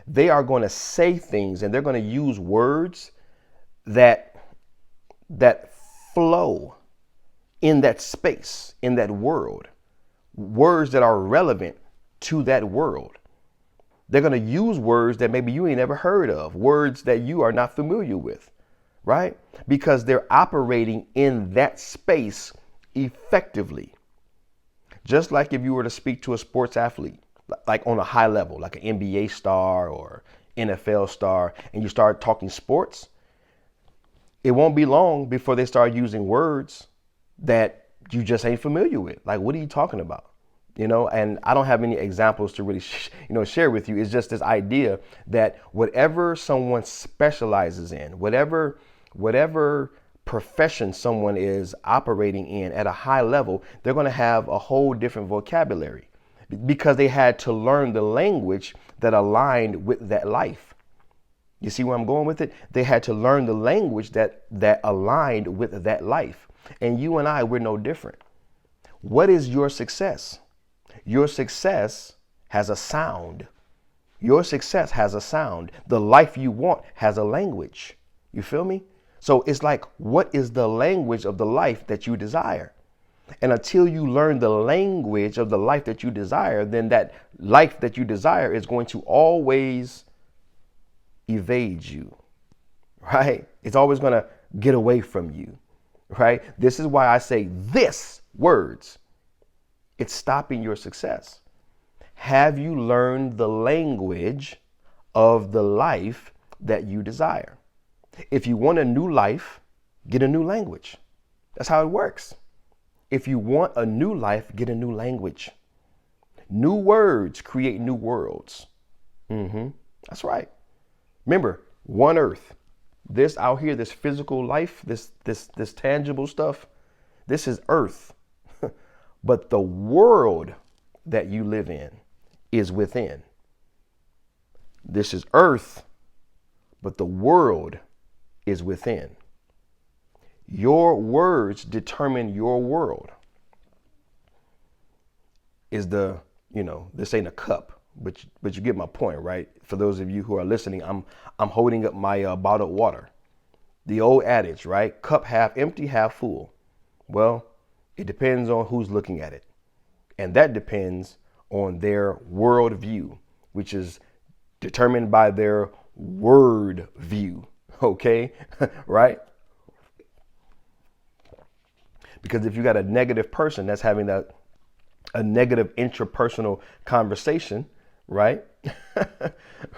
they are going to say things and they're going to use words that flow in that space, in that world, words that are relevant to that world. They're going to use words that maybe you ain't never heard of, words that you are not familiar with, right? Because they're operating in that space effectively. Just like if you were to speak to a sports athlete, like on a high level, like an NBA star or NFL star, and you start talking sports, it won't be long before they start using words that you just ain't familiar with. Like, what are you talking about? And I don't have any examples to really, share with you. It's just this idea that whatever someone specializes in, whatever profession someone is operating in at a high level, they're going to have a whole different vocabulary because they had to learn the language that aligned with that life. You see where I'm going with it? They had to learn the language that aligned with that life. And you and I, we're no different. What is your success? Your success has a sound. Your success has a sound. The life you want has a language. You feel me? So it's like, what is the language of the life that you desire? And until you learn the language of the life that you desire, then that life that you desire is going to always evade you, right? It's always going to get away from you, right? This is why I say this words. It's stopping your success. Have you learned the language of the life that you desire? If you want a new life, get a new language. That's how it works. If you want a new life, get a new language. New words create new worlds. That's right. Remember, one earth. This out here, this physical life, this tangible stuff, this is earth. But the world that you live in is within. This is earth, but the world is within. Your words determine your world. Is the, this ain't a cup, but you get my point, right? For those of you who are listening, I'm holding up my bottled water. The old adage, right? Cup half empty, half full. Well, it depends on who's looking at it. And that depends on their world view, which is determined by their word view. Okay, right? Because if you got a negative person that's having a negative intrapersonal conversation, right?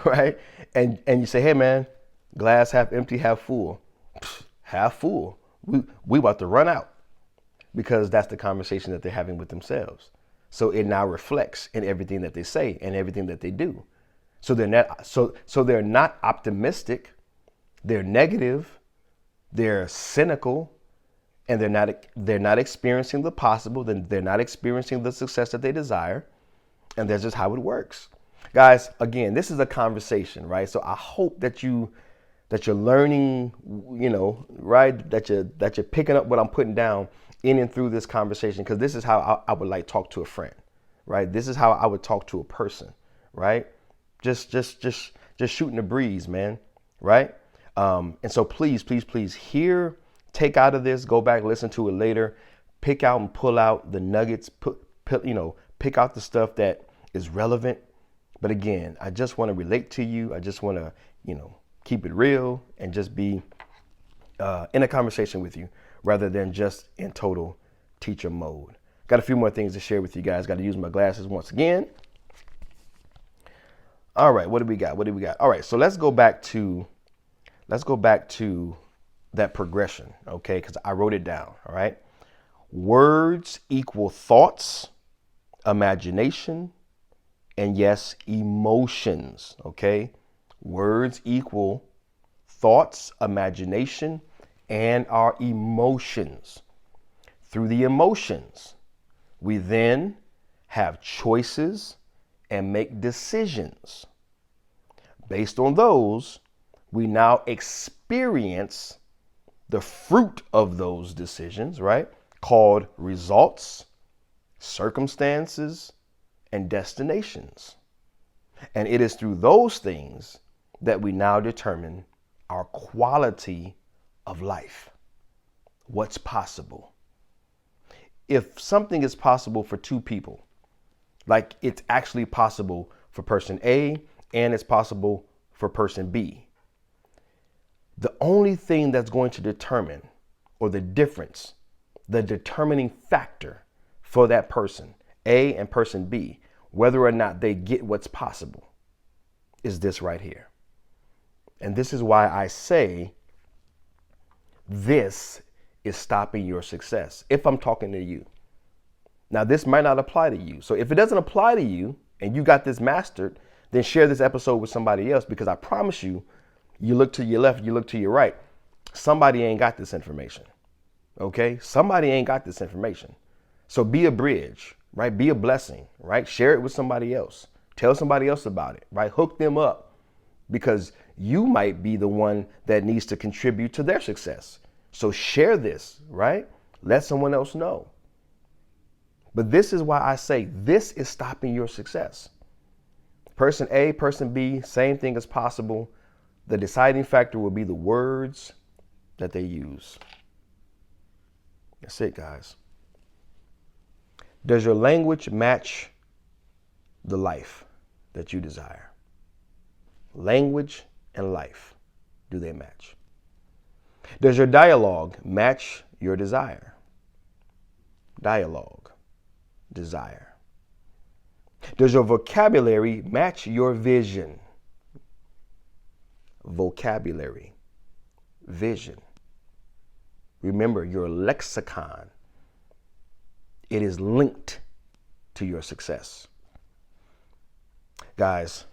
Right? And you say, hey man, glass half empty, half full. Half full. We about to run out, because that's the conversation that they're having with themselves. So it now reflects in everything that they say and everything that they do. So they're not optimistic, they're negative, they're cynical, and they're not experiencing the possible, then they're not experiencing the success that they desire. And that's just how it works. Guys, again, this is a conversation, right? So I hope that you're learning, right? That you're picking up what I'm putting down in and through this conversation, because this is how I would like talk to a friend, right? This is how I would talk to a person, right? Just shooting the breeze, man, right? And so please take out of this, go back, listen to it later, pick out and pull out the nuggets, pick out the stuff that is relevant. But again, I just want to relate to you. I just want to, keep it real and just be in a conversation with you rather than just in total teacher mode. Got a few more things to share with you guys. Got to use my glasses once again. All right, what do we got? All right, so let's go back to that progression, okay? Because I wrote it down, all right? Words equal thoughts, imagination, and yes, emotions, okay? Words equal thoughts, imagination, and our emotions. Through the emotions, we then have choices and make decisions. Based on those, we now experience the fruit of those decisions, right? Called results, circumstances, and destinations. And it is through those things that we now determine our quality of life. What's possible? If something is possible for two people, like it's actually possible for person A and it's possible for person B, the only thing that's going to determine, or the difference, the determining factor for that person, A and person B, whether or not they get what's possible, is this right here. And this is why I say this is stopping your success. If I'm talking to you. Now, this might not apply to you. So if it doesn't apply to you and you got this mastered, then share this episode with somebody else, because I promise you, you look to your left, you look to your right, somebody ain't got this information. Okay? Somebody ain't got this information. So be a bridge, right? Be a blessing, right? Share it with somebody else. Tell somebody else about it, right? Hook them up. because you might be the one that needs to contribute to their success. So share this, right? Let someone else know. But this is why I say this is stopping your success. Person A, person B, same thing as possible. The deciding factor will be the words that they use. That's it, guys. Does your language match the life that you desire? Language and life, do they match? Does your dialogue match your desire? Dialogue, desire. Does your vocabulary match your vision? Vocabulary, vision. Remember, your lexicon, it is linked to your success. Guys,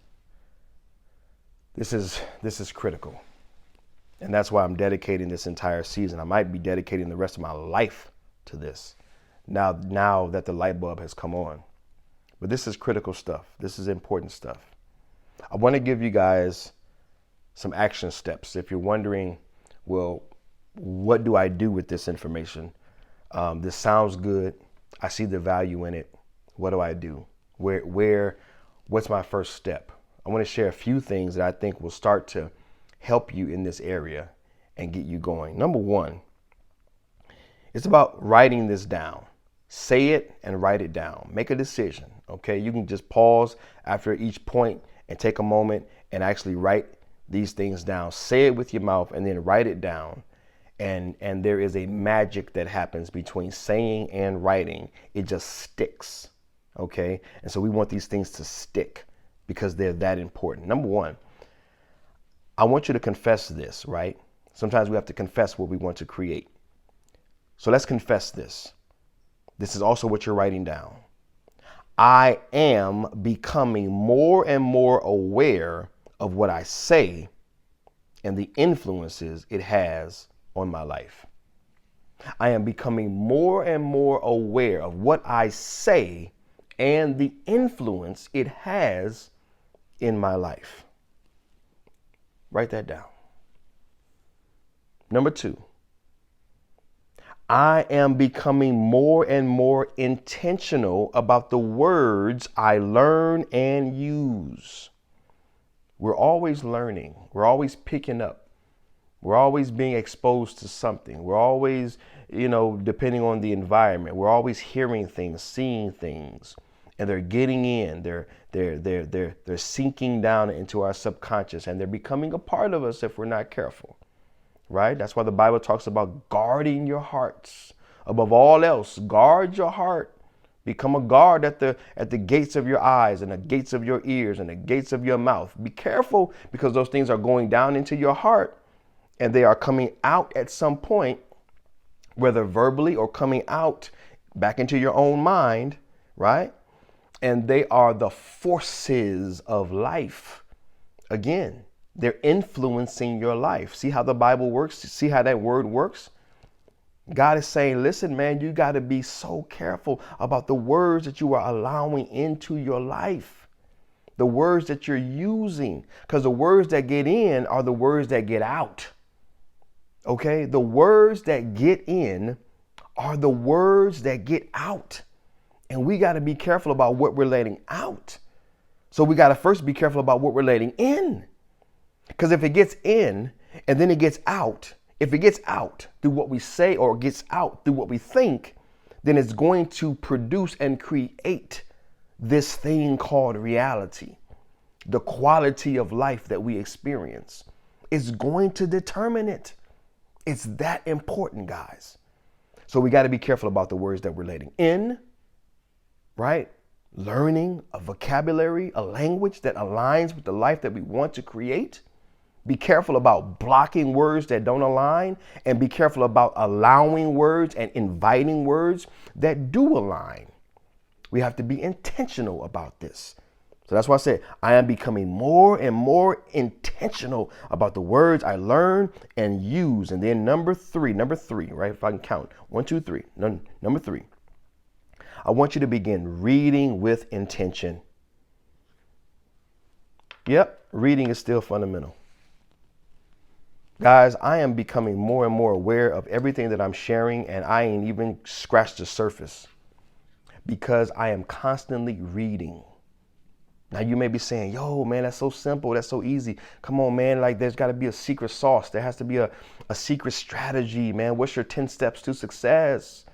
this is critical. And that's why I'm dedicating this entire season. I might be dedicating the rest of my life to this now that the light bulb has come on. But this is critical stuff. This is important stuff. I want to give you guys some action steps. If you're wondering, well, what do I do with this information? This sounds good. I see the value in it. What do I do? What's my first step? I want to share a few things that I think will start to help you in this area and get you going. Number one, it's about writing this down. Say it and write it down. Make a decision. Okay. You can just pause after each point and take a moment and actually write these things down. Say it with your mouth and then write it down. And there is a magic that happens between saying and writing. It just sticks. Okay. And so we want these things to stick because they're that important. Number one, I want you to confess this, right? Sometimes we have to confess what we want to create. So let's confess this. This is also what you're writing down. I am becoming more and more aware of what I say and the influences it has on my life. I am becoming more and more aware of what I say and the influence it has in my life. Write that down. Number two, I am becoming more and more intentional about the words I learn and use. We're always learning. We're always picking up. We're always being exposed to something. We're always, depending on the environment, we're always hearing things, seeing things, and they're getting in. They're sinking down into our subconscious, and they're becoming a part of us if we're not careful. Right? That's why the Bible talks about guarding your hearts. Above all else, guard your heart. Become a guard at the gates of your eyes and the gates of your ears and the gates of your mouth. Be careful because those things are going down into your heart and they are coming out at some point, whether verbally or coming out back into your own mind, right? And they are the forces of life. Again, they're influencing your life. See how the Bible works? See how that word works? God is saying, listen, man, you got to be so careful about the words that you are allowing into your life, the words that you're using, because the words that get in are the words that get out. Okay, the words that get in are the words that get out. And we got to be careful about what we're letting out. So we got to first be careful about what we're letting in. Because if it gets in and then it gets out, if it gets out through what we say or gets out through what we think, then it's going to produce and create this thing called reality. The quality of life that we experience is going to determine it. It's that important, guys. So we got to be careful about the words that we're letting in, right? Learning a vocabulary, a language that aligns with the life that we want to create. Be careful about blocking words that don't align, and be careful about allowing words and inviting words that do align. We have to be intentional about this. So that's why I said I am becoming more and more intentional about the words I learn and use. And then number three, right? If I can count 1, 2, 3. Number 3, I want you to begin reading with intention. Yep, reading is still fundamental. Guys, I am becoming more and more aware of everything that I'm sharing, and I ain't even scratched the surface because I am constantly reading. Now you may be saying, yo, man, that's so simple. That's so easy. Come on, man. Like there's got to be a secret sauce. There has to be a secret strategy, man. What's your 10 steps to success?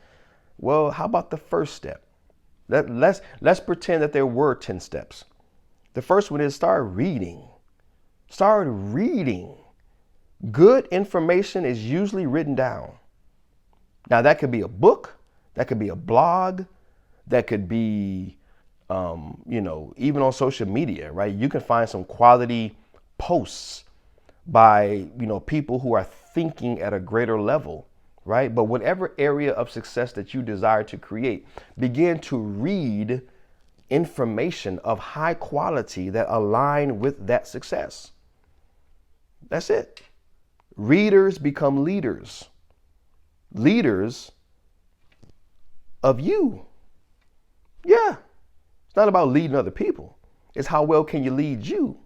Well, how about the first step? Let's pretend that there were 10 steps. The first one is start reading. Start reading. Good information is usually written down. Now that could be a book. That could be a blog. That could be even on social media, right? You can find some quality posts by, people who are thinking at a greater level, right? But whatever area of success that you desire to create, begin to read information of high quality that align with that success. That's it. Readers become leaders. Leaders of you. Yeah. It's not about leading other people. It's how well can you lead you?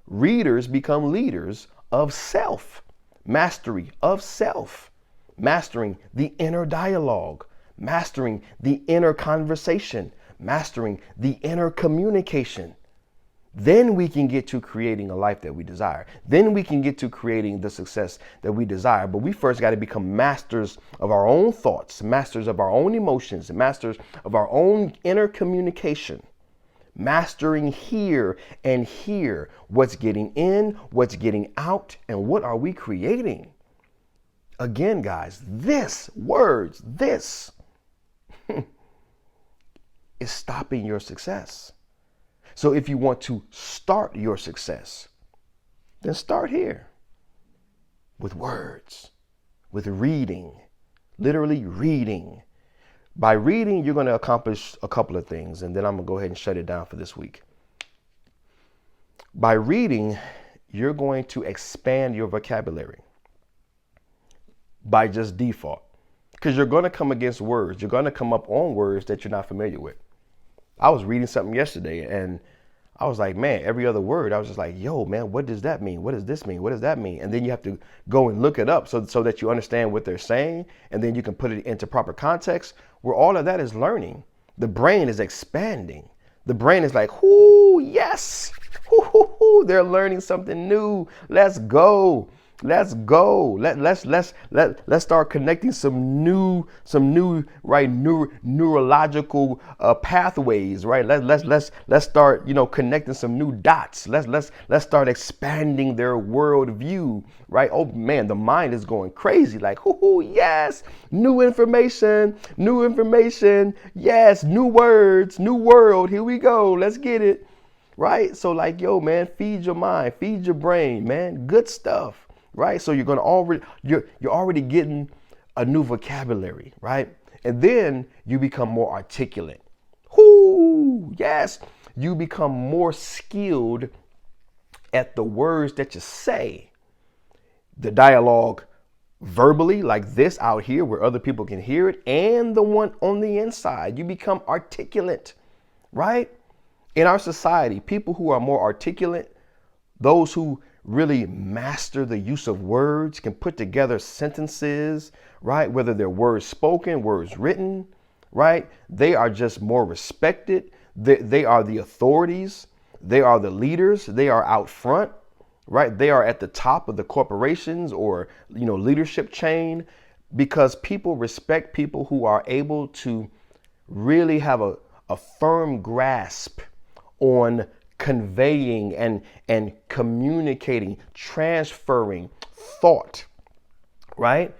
Readers become leaders of self. Mastery of self. Mastering the inner dialogue. Mastering the inner conversation. Mastering the inner communication. Then we can get to creating a life that we desire. Then we can get to creating the success that we desire. But we first got to become masters of our own thoughts, masters of our own emotions, masters of our own inner communication. Mastering here and here, what's getting in, what's getting out, and what are we creating? Again, guys, this is stopping your success. So if you want to start your success, then start here with words, with reading, literally reading. By reading, you're going to accomplish a couple of things, and then I'm going to go ahead and shut it down for this week. By reading, you're going to expand your vocabulary by just default, because you're going to come against words. You're going to come up on words that you're not familiar with. I was reading something yesterday and I was like, man, every other word, I was just like, yo, man, what does that mean? What does this mean? What does that mean? And then you have to go and look it up so that you understand what they're saying. And then you can put it into proper context where all of that is learning. The brain is expanding. The brain is like, whoo, yes, they're learning something new. Let's go. Let's go. Let's start connecting some new right neurological pathways, right? Let's start connecting some new dots. Let's start expanding their worldview, right? Oh man, the mind is going crazy. Like, yes, new information, yes, new words, new world. Here we go. Let's get it, right? So like, yo, man, feed your mind, feed your brain, man. Good stuff. Right. So you're already getting a new vocabulary. Right. And then you become more articulate. Yes. You become more skilled at the words that you say. The dialogue verbally, like this out here where other people can hear it, and the one on the inside. You become articulate. Right. In our society, people who are more articulate, those who really master the use of words, can put together sentences, right? Whether they're words spoken, words written, right? They are just more respected. They are the authorities. They are the leaders. They are out front, right? They are at the top of the corporations or, leadership chain, because people respect people who are able to really have a firm grasp on conveying and communicating, transferring thought, right,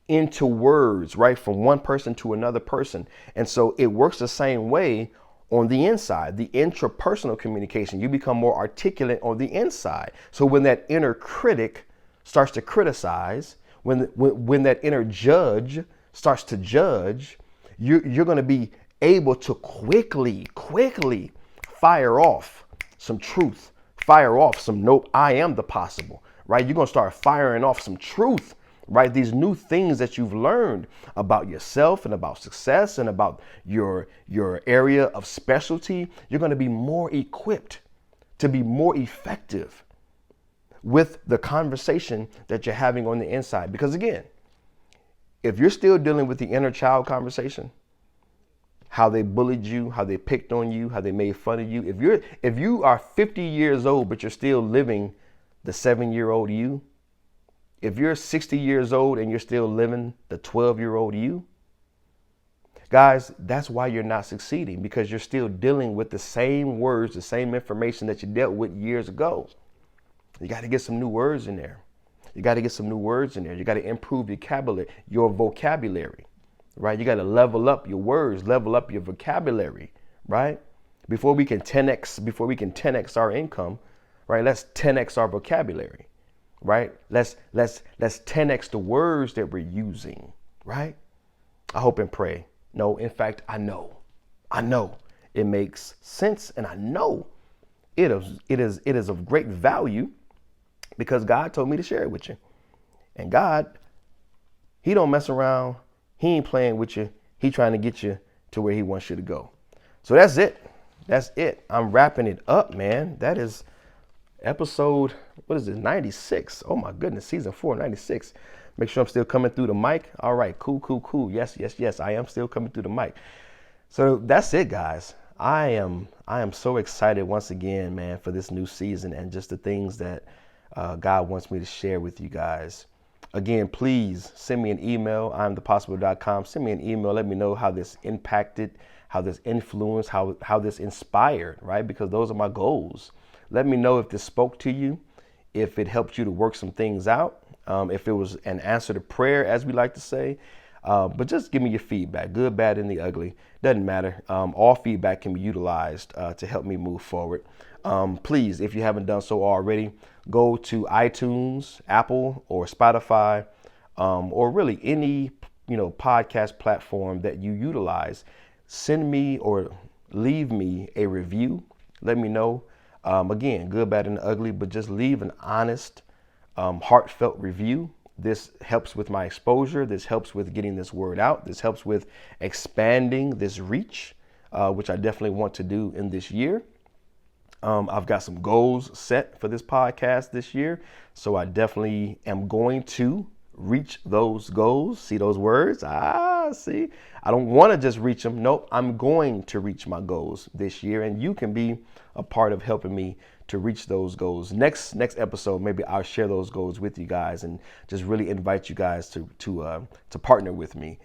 into words, right, from one person to another person. And so it works the same way on the inside, the intrapersonal communication. You become more articulate on the inside. So when that inner critic starts to criticize, when that inner judge starts to judge, you're going to be able to quickly fire off some truth, fire off some nope, I am the possible, right? You're going to start firing off some truth, right? These new things that you've learned about yourself and about success and about your area of specialty. You're going to be more equipped to be more effective with the conversation that you're having on the inside. Because again, if you're still dealing with the inner child conversation, how they bullied you, how they picked on you, how they made fun of you, if you are 50 years old but you're still living the 7-year-old you, if you're 60 years old and you're still living the 12-year-old you, guys, that's why you're not succeeding, because you're still dealing with the same words, the same information that you dealt with years ago. You got to get some new words in there. You got to get some new words in there. You got to improve your vocabulary, right? You got to level up your words, level up your vocabulary, right? Before we can 10x our income, right? Let's 10x our vocabulary, right? Let's 10x the words that we're using, right? I hope and pray. No, in fact, I know it makes sense, and I know it is of great value, because God told me to share it with you. And God, he don't mess around. He ain't playing with you. He trying to get you to where he wants you to go. So that's it. That's it. I'm wrapping it up, man. That is episode, what is it, 96. Oh my goodness, season 4, 96. Make sure I'm still coming through the mic. All right, cool. Yes. I am still coming through the mic. So that's it, guys. I am so excited once again, man, for this new season and just the things that God wants me to share with you guys. Again, please send me an email, iamthepossible.com. Send me an email. Let me know how this impacted, how this influenced, how this inspired, right? Because those are my goals. Let me know if this spoke to you, if it helped you to work some things out, if it was an answer to prayer, as we like to say. But just give me your feedback, good, bad, and the ugly. Doesn't matter. All feedback can be utilized to help me move forward. Please, if you haven't done so already, go to iTunes, Apple, or Spotify, or really any podcast platform that you utilize. Send me or leave me a review. Let me know. Again, good, bad, and ugly, but just leave an honest, heartfelt review. This helps with my exposure. This helps with getting this word out. This helps with expanding this reach, which I definitely want to do in this year. I've got some goals set for this podcast this year, so I definitely am going to reach those goals. See those words? See, I don't want to just reach them. Nope, I'm going to reach my goals this year, and you can be a part of helping me to reach those goals. Next episode, maybe I'll share those goals with you guys and just really invite you guys to partner with me,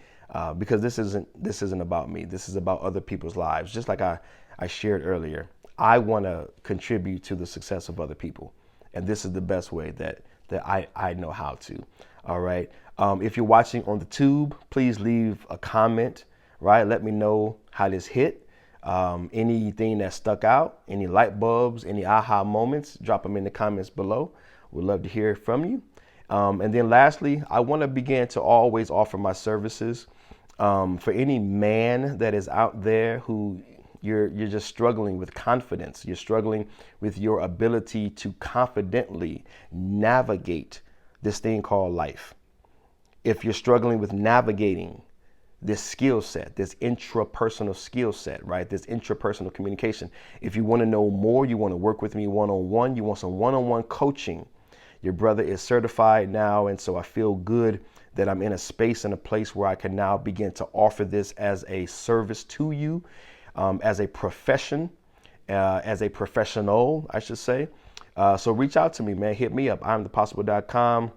because this isn't about me. This is about other people's lives. Just like I shared earlier, I want to contribute to the success of other people, and this is the best way that I know how to. All right. If you're watching on the tube, please leave a comment. Right. Let me know how this hit. Anything that stuck out, any light bulbs, any aha moments, drop them in the comments below. We'd love to hear from you. And then lastly, I want to begin to always offer my services for any man that is out there who you're just struggling with confidence. You're struggling with your ability to confidently navigate this thing called life. If you're struggling with navigating this skill set, this intrapersonal skill set, right? This intrapersonal communication. If you want to know more, you want to work with me one-on-one, you want some one-on-one coaching, your brother is certified now. And so I feel good that I'm in a space and a place where I can now begin to offer this as a service to you, as a profession, as a professional, I should say. So reach out to me, man. Hit me up, iamthepossible.com,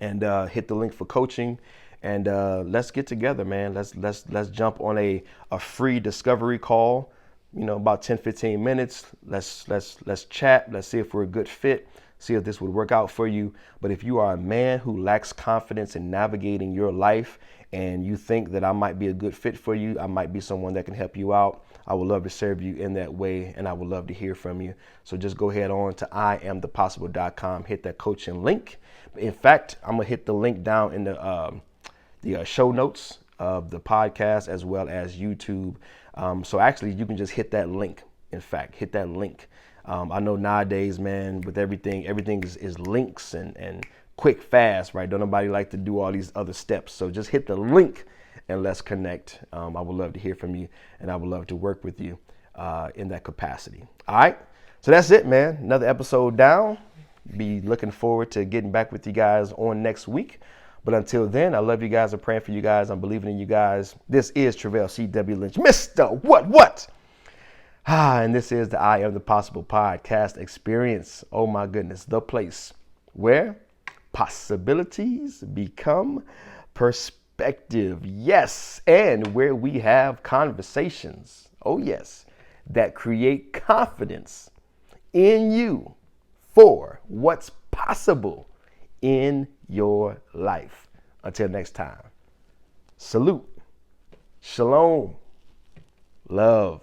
and hit the link for coaching. And let's get together, man. Let's jump on a free discovery call, about 10-15 minutes. Let's chat. Let's see if we're a good fit. See if this would work out for you. But if you are a man who lacks confidence in navigating your life and you think that I might be a good fit for you, I might be someone that can help you out, I would love to serve you in that way, and I would love to hear from you. So just go ahead on to iamthepossible.com, hit that coaching link. In fact, I'm going to hit the link down in the show notes of the podcast as well as YouTube. So actually, you can just hit that link. In fact, hit that link. I know nowadays, man, with everything is links and quick, fast, right? Don't nobody like to do all these other steps. So just hit the link and let's connect. I would love to hear from you, and I would love to work with you in that capacity. All right. So that's it, man. Another episode down. Be looking forward to getting back with you guys on next week. But until then, I love you guys. I'm praying for you guys. I'm believing in you guys. This is Travell C.W. Lynch, Mr. What? And this is the I Am the Possible podcast experience. Oh my goodness, the place where possibilities become perspective. Yes, and where we have conversations. Oh yes, that create confidence in you for what's possible in your life. Until next time, salute, shalom, love.